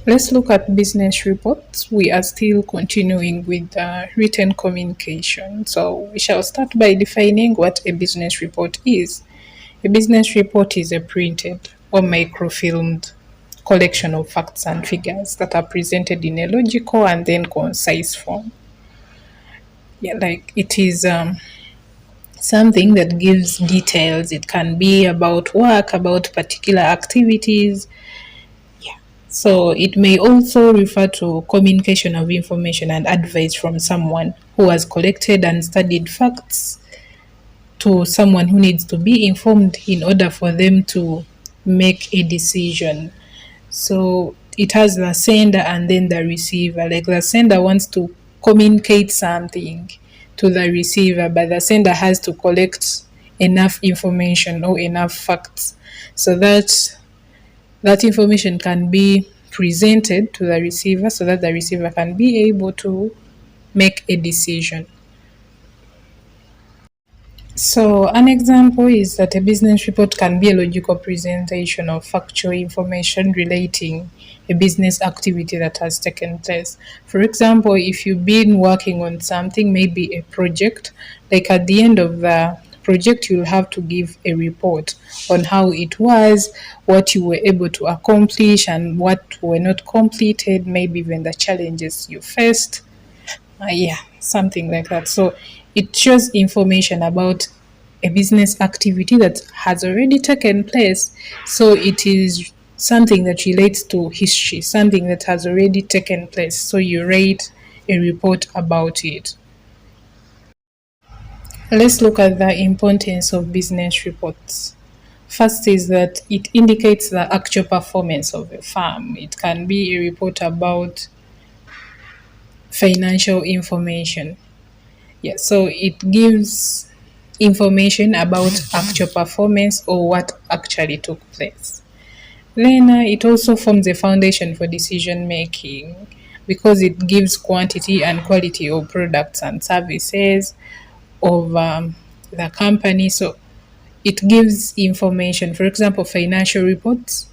Let's look at business reports. We are still continuing with written communication. So we shall start by defining what a business report is. A business report is a printed or microfilmed collection of facts and figures that are presented in a logical and then concise form. Yeah, like it is something that gives details. It can be about work, about particular activities. So it may also refer to communication of information and advice from someone who has collected and studied facts to someone who needs to be informed in order for them to make a decision. So it has the sender and then the receiver. Like the sender wants to communicate something to the receiver, but the sender has to collect enough information or enough facts so that that information can be presented to the receiver so that the receiver can be able to make a decision. So, an example is that a business report can be a logical presentation of factual information relating a business activity that has taken place. For example, if you've been working on something, maybe a project, like at the end of the project, you'll have to give a report on how it was, what you were able to accomplish, and what were not completed, maybe even the challenges you faced. Yeah, something like that. So it shows information about a business activity that has already taken place. So it is something that relates to history, something that has already taken place. So you write a report about it. Let's look at the importance of business reports. First is that it indicates the actual performance of a firm. It can be a report about financial information. Yeah, so it gives information about actual performance or what actually took place. Then it also forms a foundation for decision making because it gives quantity and quality of products and services of the company. So it gives information. For example, financial reports,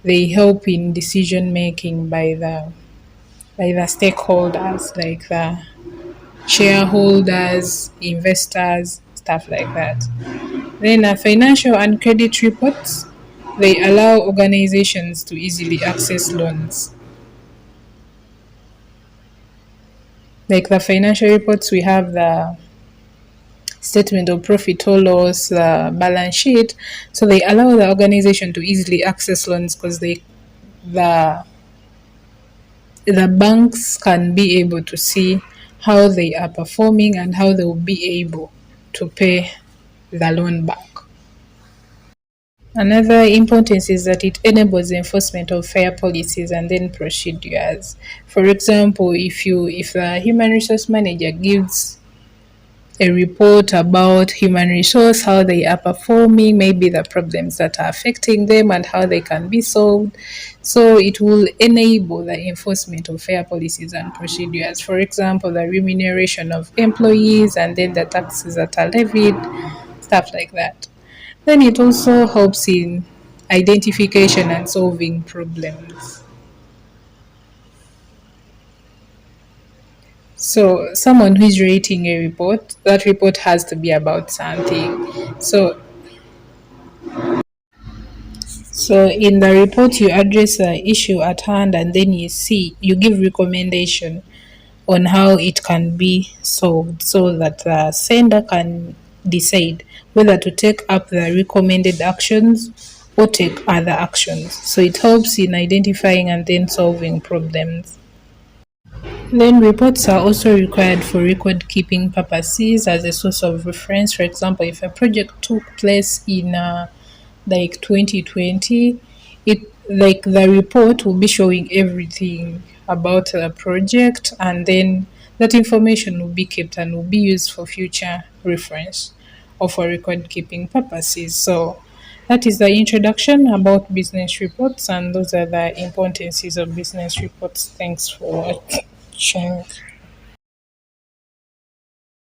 they help in decision making by the stakeholders like the shareholders, investors, stuff like that. Then financial and credit reports, they allow organizations to easily access loans. Like the financial reports, we have the statement of profit or loss, the balance sheet. So they allow the organization to easily access loans because the the banks can be able to see how they are performing and how they will be able to pay the loan back. Another importance is that it enables the enforcement of fair policies and then procedures. For example, if the human resource manager gives a report about human resource, how they are performing, maybe the problems that are affecting them and how they can be solved. So it will enable the enforcement of fair policies and procedures. For example, the remuneration of employees and then the taxes that are levied, stuff like that. Then it also helps in identification and solving problems. So someone who is writing a report, that report has to be about something. So in the report you address the issue at hand and then you give recommendation on how it can be solved so that the sender can decide whether to take up the recommended actions or take other actions. So it helps in identifying and then solving problems. Then reports are also required for record keeping purposes as a source of reference. For example, if a project took place in like 2020, it like the report will be showing everything about the project and then that information will be kept and will be used for future reference or for record keeping purposes. So that is the introduction about business reports and those are the importances of business reports. Thanks for watching.